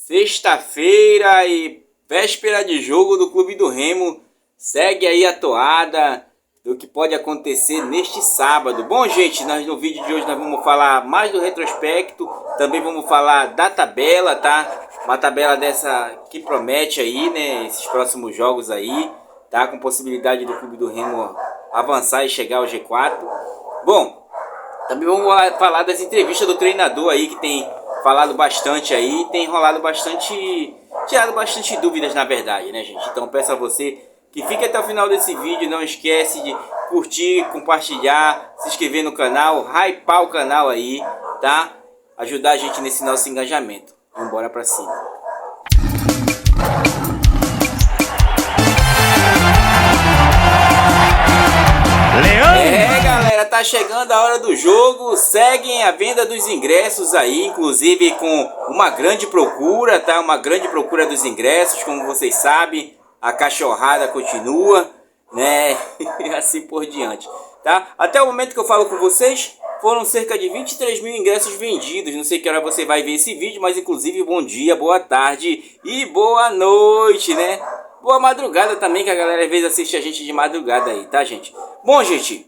Sexta-feira e véspera de jogo do Clube do Remo. Segue aí a toada do que pode acontecer neste sábado. Bom, gente, no vídeo de hoje nós vamos falar mais do retrospecto. Também vamos falar da tabela, tá? Uma tabela dessa que promete aí, né? Esses próximos jogos aí, tá? Com possibilidade do Clube do Remo avançar e chegar ao G4. Bom, também vamos falar das entrevistas do treinador aí, que tem falado bastante aí, tem enrolado bastante, tirado bastante dúvidas na verdade, né, gente? Então peço a você que fique até o final desse vídeo, não esquece de curtir, compartilhar, se inscrever no canal, hypar o canal aí, tá? Ajudar a gente nesse nosso engajamento. Vamos embora pra cima. Galera, tá chegando a hora do jogo. Seguem a venda dos ingressos aí, inclusive com uma grande procura, tá? Uma grande procura dos ingressos, como vocês sabem, a cachorrada continua, né? E assim por diante, tá? Até o momento que eu falo com vocês, foram cerca de 23 mil ingressos vendidos. Não sei que hora você vai ver esse vídeo, mas inclusive bom dia, boa tarde e boa noite, né? Boa madrugada também, que a galera às vezes assiste a gente de madrugada aí, tá, gente? Bom, gente,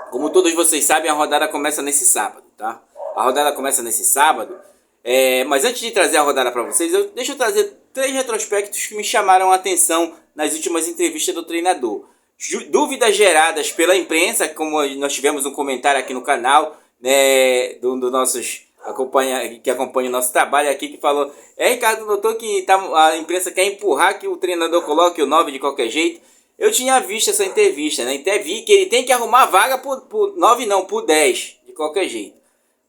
como todos vocês sabem, a rodada começa nesse sábado, tá? A rodada começa nesse sábado, mas antes de trazer a rodada para vocês, deixa eu trazer 3 retrospectos que me chamaram a atenção nas últimas entrevistas do treinador. Dúvidas geradas pela imprensa, como nós tivemos um comentário aqui no canal, né, do nossos que acompanha o nosso trabalho aqui, que falou: Ricardo, notou que a imprensa quer empurrar que o treinador coloque o 9 de qualquer jeito? Eu tinha visto essa entrevista, né? Até vi que ele tem que arrumar vaga por 9 não, por 10, de qualquer jeito.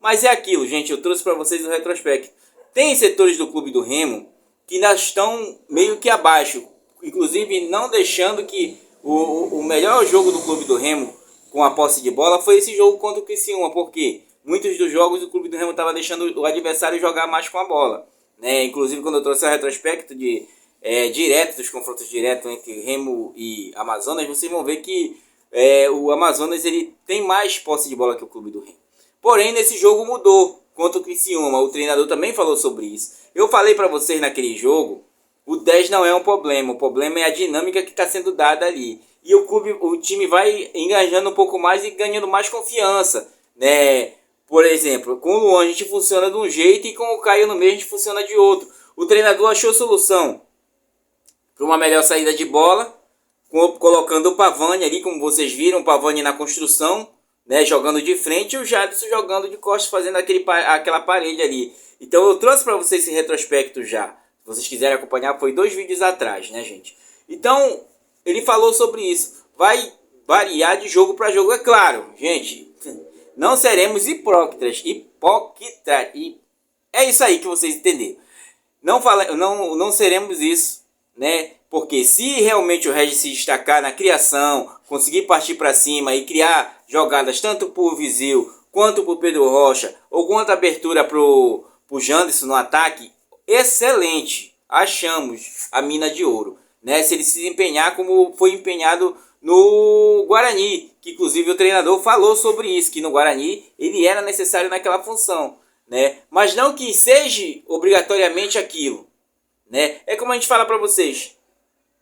Mas é aquilo, gente, eu trouxe para vocês o retrospecto. Tem setores do Clube do Remo que ainda estão meio que abaixo, inclusive não deixando que o melhor jogo do Clube do Remo com a posse de bola foi esse jogo contra o Criciúma, porque muitos dos jogos o Clube do Remo estava deixando o adversário jogar mais com a bola, né? Inclusive quando eu trouxe o retrospecto direto, dos confrontos diretos entre Remo e Amazonas, vocês vão ver que o Amazonas ele tem mais posse de bola que o Clube do Remo. Porém, nesse jogo mudou contra o Criciúma. O treinador também falou sobre isso. Eu falei para vocês naquele jogo, o 10 não é um problema. O problema é a dinâmica que está sendo dada ali. E o time vai engajando um pouco mais e ganhando mais confiança, né? Por exemplo, com o Luan a gente funciona de um jeito e com o Caio no meio a gente funciona de outro. O treinador achou solução para uma melhor saída de bola, colocando o Pavani ali, como vocês viram, o Pavani na construção, né, jogando de frente, e o Jadson jogando de costas, fazendo aquela parede ali. Então eu trouxe para vocês esse retrospecto já. Se vocês quiserem acompanhar, foi 2 vídeos atrás, né, gente? Então, ele falou sobre isso. Vai variar de jogo para jogo, é claro, gente. Não seremos hipócritas. E é isso aí que vocês entenderam. Não seremos isso, né? Porque se realmente o Regis se destacar na criação, conseguir partir para cima e criar jogadas tanto por Viseu quanto por Pedro Rocha, ou quanto abertura pro Janderson no ataque, excelente. Achamos a mina de ouro, né? Se ele se empenhar como foi empenhado no Guarani, que inclusive o treinador falou sobre isso, que no Guarani ele era necessário naquela função, né? Mas não que seja obrigatoriamente aquilo, né? É como a gente fala para vocês,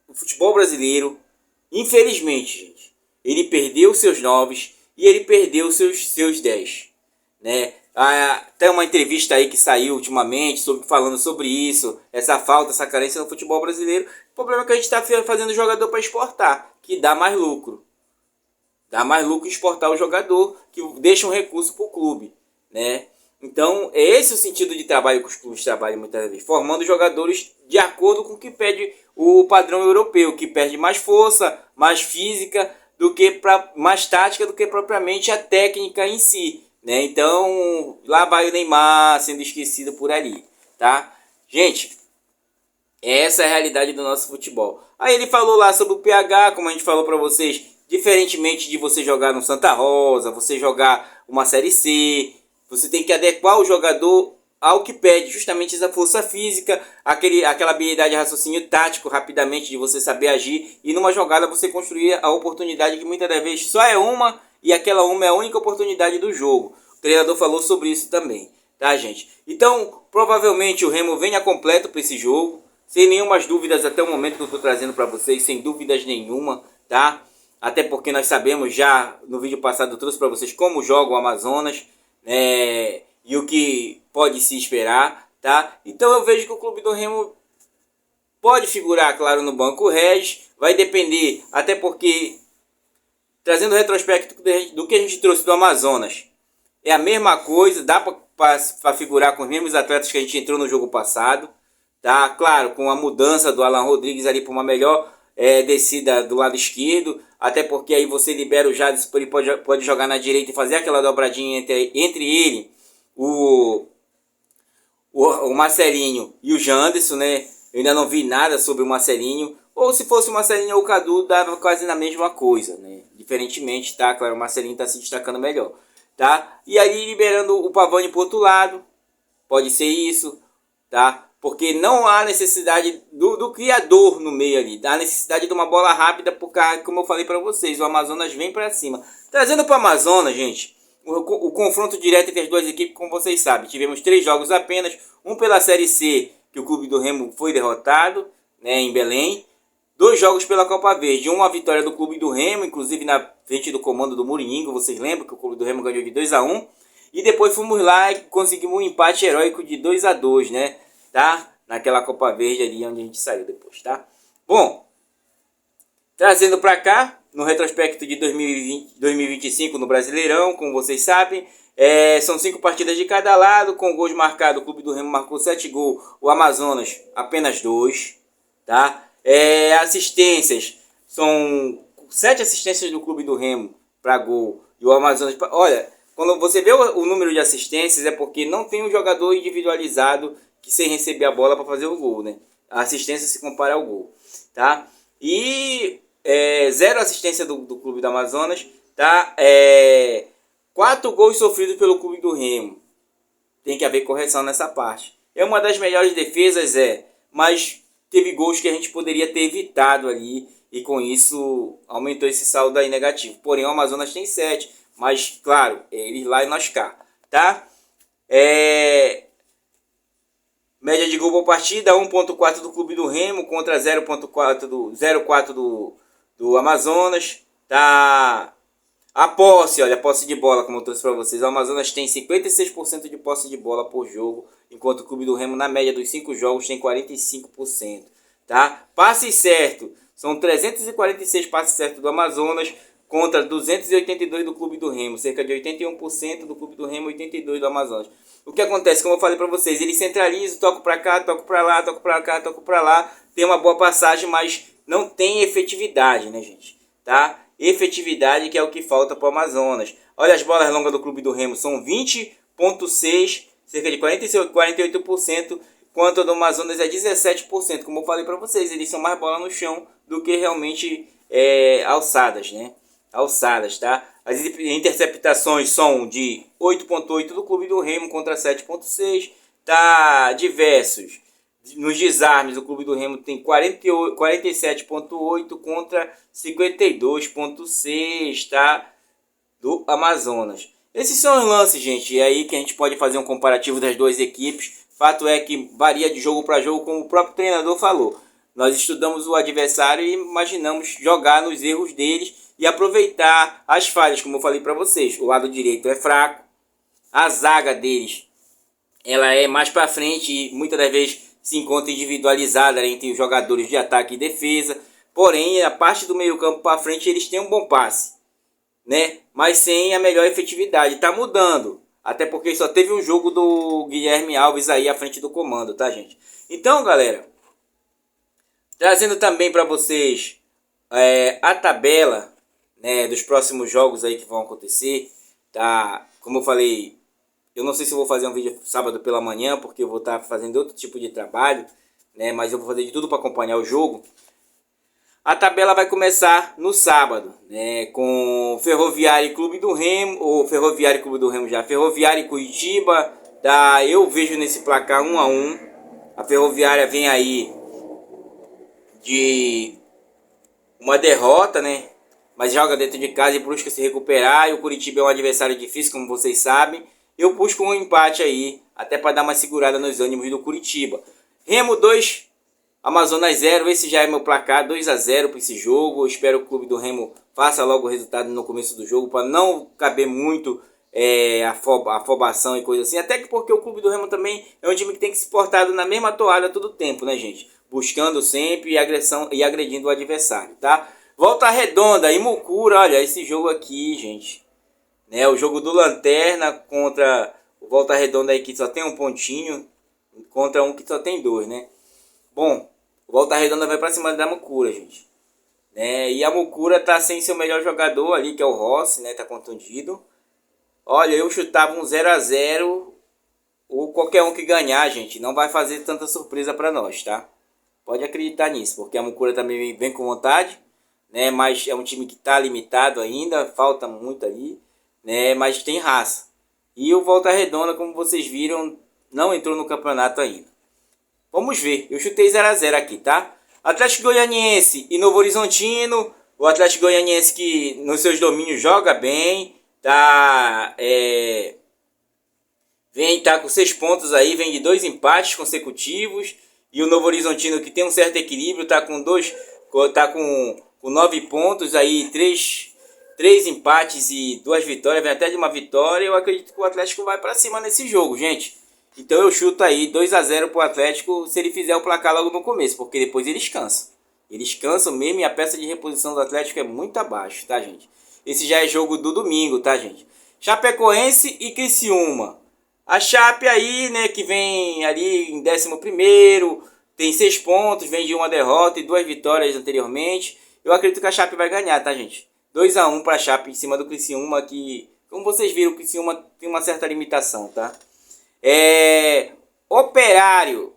o futebol brasileiro, infelizmente, gente, ele perdeu seus 9 e ele perdeu seus 10, né? Tem uma entrevista aí que saiu ultimamente falando sobre isso, essa falta, essa carência no futebol brasileiro. O problema é que a gente está fazendo o jogador para exportar, que dá mais lucro. Dá mais lucro exportar o jogador, que deixa um recurso para o clube, né? Então, é esse o sentido de trabalho que os clubes trabalham muitas vezes, formando jogadores de acordo com o que pede o padrão europeu, que perde mais força, mais física, mais tática do que propriamente a técnica em si, né? Então, lá vai o Neymar sendo esquecido por ali, tá? Gente, essa é a realidade do nosso futebol. Aí ele falou lá sobre o PH, como a gente falou para vocês, diferentemente de você jogar no Santa Rosa, você jogar uma Série C, você tem que adequar o jogador ao que pede, justamente essa força física, aquela habilidade de raciocínio tático, rapidamente, de você saber agir, e numa jogada você construir a oportunidade que muitas das vezes só é uma, e aquela uma é a única oportunidade do jogo. O treinador falou sobre isso também. tá, gente? Então, provavelmente o Remo venha completo para esse jogo, sem nenhumas dúvidas até o momento que eu estou trazendo para vocês, sem dúvidas nenhuma, tá? Até porque nós sabemos já, no vídeo passado eu trouxe para vocês como joga o Amazonas, e o que pode se esperar, tá? Então eu vejo que o clube do Remo pode figurar, claro, no banco Regis, vai depender, até porque, trazendo o retrospecto do que a gente trouxe do Amazonas, é a mesma coisa, dá para figurar com os mesmos atletas que a gente entrou no jogo passado, tá? Claro, com a mudança do Alan Rodrigues ali para uma melhor descida do lado esquerdo, até porque aí você libera o Jadson, ele pode jogar na direita e fazer aquela dobradinha entre ele, o Marcelinho e o Janderson, né? Eu ainda não vi nada sobre o Marcelinho, ou se fosse o Marcelinho ou o Cadu, dava quase na mesma coisa, né? Diferentemente, tá? Claro, o Marcelinho está se destacando melhor, tá? E aí liberando o Pavani para o outro lado, pode ser isso, tá? Porque não há necessidade do criador no meio ali. Há necessidade de uma bola rápida, porque, como eu falei para vocês, o Amazonas vem para cima. Trazendo para o Amazonas, gente, o confronto direto entre as duas equipes, como vocês sabem. Tivemos 3 jogos apenas. Um pela Série C, que o clube do Remo foi derrotado, né, em Belém. 2 jogos pela Copa Verde. Uma vitória do clube do Remo, inclusive na frente do comando do Muriningo. Vocês lembram que o clube do Remo ganhou de 2-1. E depois fomos lá e conseguimos um empate heróico de 2-2, né? Tá? Naquela Copa Verde ali onde a gente saiu depois, tá? Bom, trazendo para cá, no retrospecto de 2025 no Brasileirão, como vocês sabem, são 5 partidas de cada lado, com gols marcados, o Clube do Remo marcou 7 gols, o Amazonas apenas 2, tá? Assistências, são 7 assistências do Clube do Remo para gol, e o Amazonas, olha, quando você vê o número de assistências é porque não tem um jogador individualizado que sem receber a bola para fazer o gol, né? A assistência se compara ao gol, tá? E 0 assistência do Clube do Amazonas, tá? 4 gols sofridos pelo Clube do Remo. Tem que haver correção nessa parte. É uma das melhores defesas, mas teve gols que a gente poderia ter evitado ali e com isso aumentou esse saldo aí negativo. Porém, o Amazonas tem 7, mas claro, eles lá e nós cá, tá? Média de gol por partida, 1.4 do Clube do Remo contra 0.4 do Amazonas, tá? A posse, olha, a posse de bola, como eu trouxe para vocês, o Amazonas tem 56% de posse de bola por jogo, enquanto o Clube do Remo, na média dos 5 jogos, tem 45%, tá? Passes certos, são 346 passes certos do Amazonas contra 282 do Clube do Remo, cerca de 81% do Clube do Remo, 82% do Amazonas. O que acontece, como eu falei para vocês, ele centraliza, toca para cá, toca para lá, toca para cá, toca para lá, tem uma boa passagem, mas não tem efetividade, né, gente? Tá? Efetividade que é o que falta para o Amazonas. Olha as bolas longas do Clube do Remo, são 20,6, cerca de 48%, enquanto a do Amazonas é 17%. Como eu falei para vocês, eles são mais bola no chão do que realmente alçadas, né? Alçadas, tá? As interceptações são de 8,8 do Clube do Remo contra 7,6, tá? Diversos. Nos desarmes, o Clube do Remo tem 47,8 contra 52,6, tá? Do Amazonas. Esses são os lances, gente, e aí que a gente pode fazer um comparativo das duas equipes. Fato é que varia de jogo para jogo, como o próprio treinador falou. Nós estudamos o adversário e imaginamos jogar nos erros deles e aproveitar as falhas, como eu falei para vocês. O lado direito é fraco, a zaga deles ela é mais para frente e muitas das vezes se encontra individualizada entre os jogadores de ataque e defesa. Porém, a parte do meio campo para frente eles têm um bom passe, né? Mas sem a melhor efetividade. Está mudando, até porque só teve um jogo do Guilherme Alves aí à frente do comando, tá, gente? Então, galera, trazendo também para vocês a tabela, né, dos próximos jogos aí que vão acontecer, tá? Como eu falei, eu não sei se eu vou fazer um vídeo sábado pela manhã, porque eu vou estar fazendo outro tipo de trabalho, né? Mas eu vou fazer de tudo para acompanhar o jogo. A tabela vai começar no sábado, né? Com Ferroviária e Clube do Remo, ou Ferroviária e Clube do Remo já, Ferroviária e Curitiba, tá? Eu vejo nesse placar 1-1. A Ferroviária vem aí de uma derrota, né? Mas joga dentro de casa e busca se recuperar. E o Curitiba é um adversário difícil, como vocês sabem. Eu busco um empate aí até para dar uma segurada nos ânimos do Curitiba. Remo 2, Amazonas 0, esse já é meu placar, 2-0 para esse jogo. Eu espero que o clube do Remo faça logo o resultado no começo do jogo, para não caber muito afobação e coisa assim. Até que porque o clube do Remo também é um time que tem que se portar na mesma toada todo tempo, né, gente? Buscando sempre agressão e agredindo o adversário, tá? Volta Redonda e Mucura, olha, esse jogo aqui, gente. Né, o jogo do Lanterna contra o Volta Redonda aí que só tem um pontinho, contra um que só tem 2, né? Bom, o Volta Redonda vai pra cima da Mucura, gente. Né? E a Mucura tá sem seu melhor jogador ali, que é o Rossi, né? Tá contundido. Olha, eu chutava um 0-0 ou qualquer um que ganhar, gente. Não vai fazer tanta surpresa pra nós, tá? Pode acreditar nisso, porque a Mucura também vem com vontade, né? Mas é um time que tá limitado ainda, falta muito ali, né? Mas tem raça. E o Volta Redonda, como vocês viram, não entrou no campeonato ainda. Vamos ver, eu chutei 0-0 aqui, tá? Atlético Goianiense e Novo Horizontino. O Atlético Goianiense que nos seus domínios joga bem, tá? Tá com 6 pontos aí, vem de 2 empates consecutivos. E o Novo Horizontino que tem um certo equilíbrio, tá com 9 pontos aí, 3 empates e 2 vitórias, vem até de uma vitória. Eu acredito que o Atlético vai para cima nesse jogo, gente. Então eu chuto aí 2-0 pro Atlético se ele fizer o placar logo no começo, porque depois eles cansam. Eles cansam mesmo e a peça de reposição do Atlético é muito abaixo, tá, gente? Esse já é jogo do domingo, tá, gente? Chapecoense e Criciúma. A Chape aí, né, que vem ali em 11º, tem 6 pontos, vem de uma derrota e 2 vitórias anteriormente. Eu acredito que a Chape vai ganhar, tá, gente? 2-1 pra Chape em cima do Criciúma, que, como vocês viram, o Criciúma tem uma certa limitação, tá? Operário,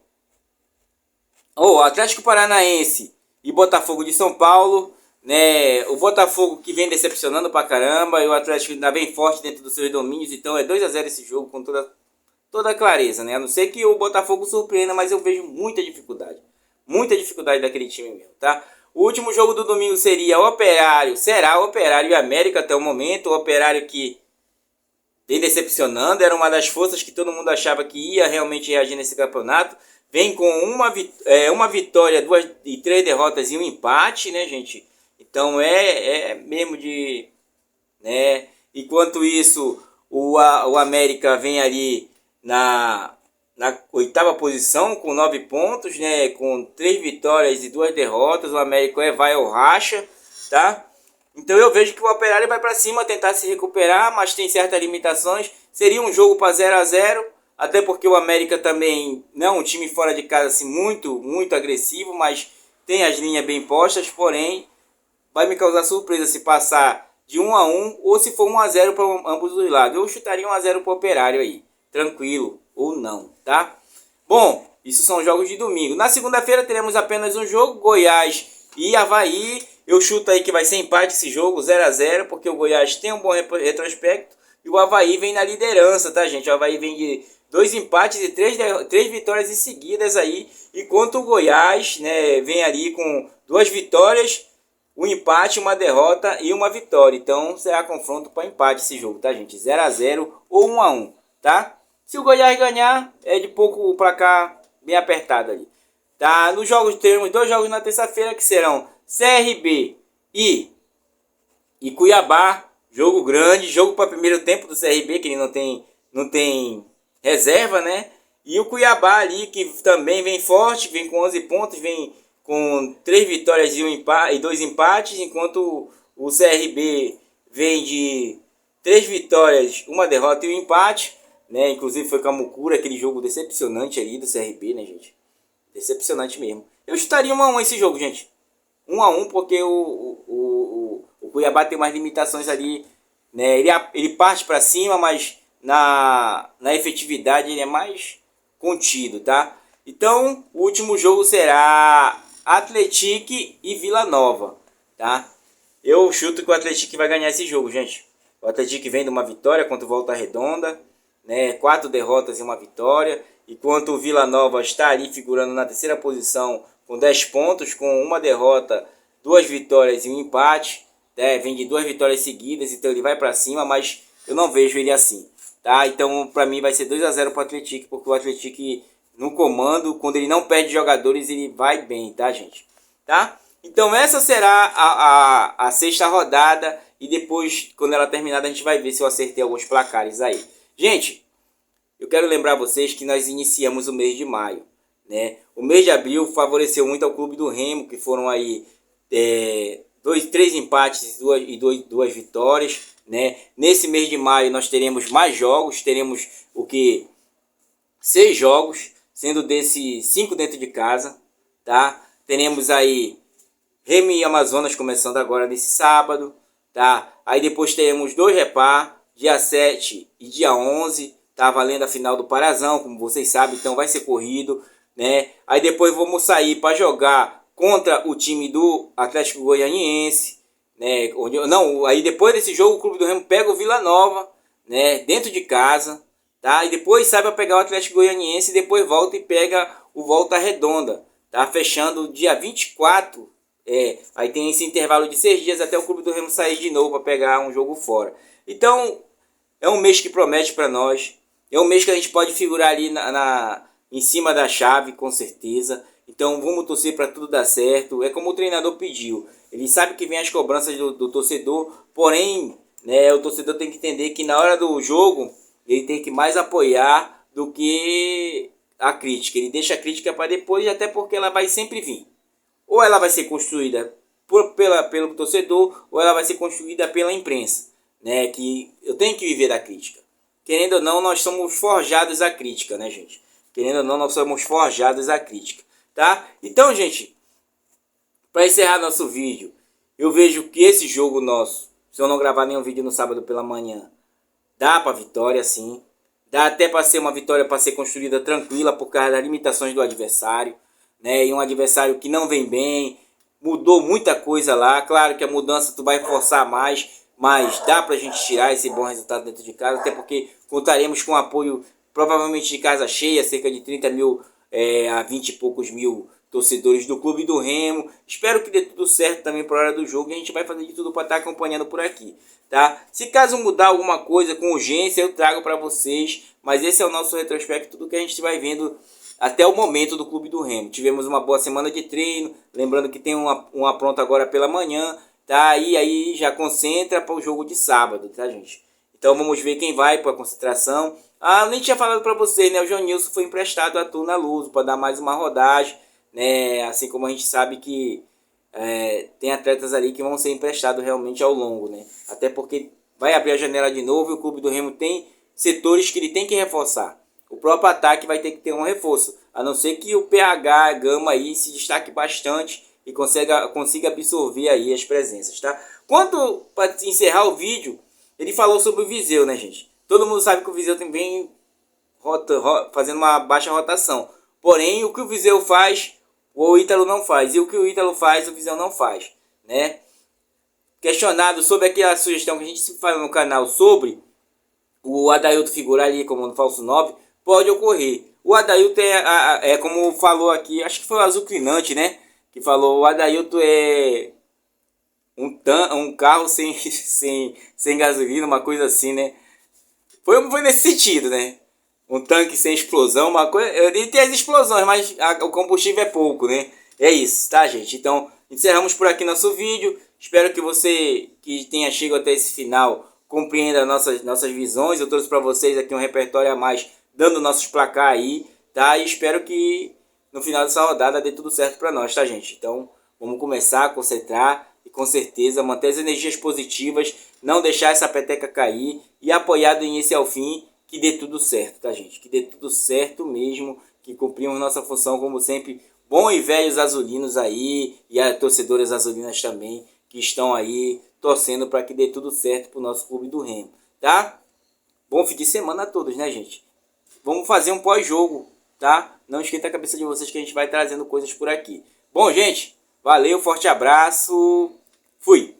Atlético Paranaense e Botafogo de São Paulo, né? O Botafogo que vem decepcionando pra caramba e o Atlético ainda bem forte dentro dos seus domínios, então é 2-0 esse jogo com toda clareza, né? A não ser que o Botafogo surpreenda, mas eu vejo muita dificuldade daquele time mesmo, tá? O último jogo do domingo será Operário e América até o momento. O Operário que vem decepcionando, era uma das forças que todo mundo achava que ia realmente reagir nesse campeonato. Vem com uma vitória, 3 derrotas e um empate, né, gente? Então é mesmo de... né? Enquanto isso, o América vem ali na 8ª posição com 9 pontos, né? Com 3 vitórias e 2 derrotas. O América vai ao racha, tá? Então eu vejo que o Operário vai para cima tentar se recuperar, mas tem certas limitações. Seria um jogo para 0-0, até porque o América também não é um time fora de casa assim muito agressivo, mas tem as linhas bem postas, porém vai me causar surpresa se passar de 1-1 ou se for 1-0 para ambos os lados. Eu chutaria 1-0 para o Operário aí, tranquilo ou não, tá? Bom, isso são jogos de domingo. Na segunda-feira teremos apenas um jogo, Goiás e Avaí. Eu chuto aí que vai ser empate esse jogo, 0-0, porque o Goiás tem um bom retrospecto e o Avaí vem na liderança, tá, gente? O Avaí vem de 2 empates e 3 vitórias em seguidas aí, enquanto o Goiás, né, vem ali com 2 vitórias, um empate, uma derrota e uma vitória. Então será confronto para empate esse jogo, tá, gente? 0-0 ou 1-1, tá? Se o Goiás ganhar, é de pouco pra cá, bem apertado ali. Tá? Nos jogos, teremos 2 jogos na terça-feira que serão CRB e Cuiabá. Jogo grande, jogo para primeiro tempo do CRB, que ele não tem reserva, né? E o Cuiabá ali, que também vem forte, vem com 11 pontos, vem com 3 vitórias e 2 empates, enquanto o CRB vem de 3 vitórias, uma derrota e um empate, né? Inclusive foi com a Mucura, aquele jogo decepcionante ali do CRB, né, gente? Decepcionante mesmo. Eu chutaria 1-1 esse jogo, gente. 1-1 porque o Cuiabá tem umas limitações ali, né? Ele parte para cima, mas na efetividade ele é mais contido, tá? Então, o último jogo será Atlético e Vila Nova, tá? Eu chuto que o Atlético vai ganhar esse jogo, gente. O Atlético vem de uma vitória contra o Volta Redonda, né? 4 derrotas e uma vitória, enquanto o Vila Nova está ali figurando na 3ª posição com 10 pontos, com uma derrota, 2 vitórias e um empate, né? Vem de 2 vitórias seguidas, então ele vai para cima, mas eu não vejo ele assim. tá? Então, para mim vai ser 2-0 para o Atlético, porque o Atlético no comando, quando ele não perde jogadores, ele vai bem, tá, gente? Tá? Então, essa será a sexta rodada e depois, quando ela terminar, a gente vai ver se eu acertei alguns placares aí. Gente, eu quero lembrar vocês que nós iniciamos o mês de maio, né? O mês de abril favoreceu muito ao Clube do Remo, que foram aí 3 empates e duas vitórias, né? Nesse mês de maio nós teremos mais jogos, teremos 6 jogos, sendo desses 5 dentro de casa, tá? Teremos aí Remo e Amazonas começando agora nesse sábado, tá? Aí depois teremos 2 repá, dia 7 e dia 11, tá valendo a final do Parazão, como vocês sabem, então vai ser corrido, né? Aí depois vamos sair para jogar contra o time do Atlético Goianiense, né? Aí depois desse jogo o Clube do Remo pega o Vila Nova, né? Dentro de casa, tá? E depois sai para pegar o Atlético Goianiense e depois volta e pega o Volta Redonda, tá? Fechando dia 24. Aí tem esse intervalo de 6 dias até o Clube do Remo sair de novo para pegar um jogo fora. Então, é um mês que promete para nós. É um mês que a gente pode figurar ali em cima da chave, com certeza. Então, vamos torcer para tudo dar certo. É como o treinador pediu. Ele sabe que vem as cobranças do torcedor, porém, né, o torcedor tem que entender que na hora do jogo, ele tem que mais apoiar do que a crítica. Ele deixa a crítica para depois, até porque ela vai sempre vir. Ou ela vai ser construída pelo torcedor, ou ela vai ser construída pela imprensa, né? Que eu tenho que viver da crítica. Querendo ou não, nós somos forjados à crítica, né, gente? Querendo ou não, nós somos forjados à crítica, tá? Então, gente, para encerrar nosso vídeo, eu vejo que esse jogo nosso, se eu não gravar nenhum vídeo no sábado pela manhã, dá para vitória, sim. Dá até para ser uma vitória para ser construída tranquila por causa das limitações do adversário, né? E um adversário que não vem bem, mudou muita coisa lá. Claro que a mudança tu vai forçar mais, mas dá pra gente tirar esse bom resultado dentro de casa, até porque contaremos com apoio provavelmente de casa cheia, cerca de 30 mil a 20 e poucos mil torcedores do Clube do Remo. Espero que dê tudo certo também para a hora do jogo e a gente vai fazer de tudo para estar acompanhando por aqui, tá? Se caso mudar alguma coisa com urgência, eu trago para vocês, mas esse é o nosso retrospecto, tudo que a gente vai vendo até o momento do Clube do Remo. Tivemos uma boa semana de treino, lembrando que tem uma pronta agora pela manhã, tá? E aí já concentra para o jogo de sábado, tá, gente? Então vamos ver quem vai para a concentração. Eu nem tinha falado para vocês, né? O João Nilson foi emprestado à Tuna Luso para dar mais uma rodagem, né? Assim como a gente sabe que tem atletas ali que vão ser emprestados realmente ao longo, né? Até porque vai abrir a janela de novo e o Clube do Remo tem setores que ele tem que reforçar. O próprio ataque vai ter que ter um reforço, a não ser que o PH Gama aí se destaque bastante e consiga absorver aí as presenças, tá? Quanto para encerrar o vídeo, ele falou sobre o Viseu, né, gente? Todo mundo sabe que o Viseu também fazendo uma baixa rotação. Porém, o que o Viseu faz, o Ítalo não faz. E o que o Ítalo faz, o Viseu não faz, né? Questionado sobre aquela sugestão que a gente se fala no canal sobre o Adailto figurar ali como no falso 9, pode ocorrer. O Adailto como falou aqui, acho que foi o Azucrinante, né? Que falou, o Adailto é um carro sem gasolina, uma coisa assim, né? Foi nesse sentido, né? Um tanque sem explosão, uma coisa... Ele tem as explosões, mas o combustível é pouco, né? É isso, tá, gente? Então, encerramos por aqui nosso vídeo. Espero que você que tenha chegado até esse final compreenda nossas visões. Eu trouxe para vocês aqui um repertório a mais, dando nossos placar aí, tá? E espero que no final dessa rodada dê tudo certo para nós, tá, gente? Então, vamos começar a concentrar e com certeza manter as energias positivas, não deixar essa peteca cair e apoiar do início ao fim, que dê tudo certo, tá, gente? Que dê tudo certo mesmo, que cumprimos nossa função como sempre, bons e velhos azulinos aí e as torcedoras azulinas também, que estão aí torcendo para que dê tudo certo pro nosso Clube do Remo, tá? Bom fim de semana a todos, né, gente? Vamos fazer um pós-jogo, tá? Não esquenta a cabeça de vocês que a gente vai trazendo coisas por aqui. Bom, gente, valeu, forte abraço, fui!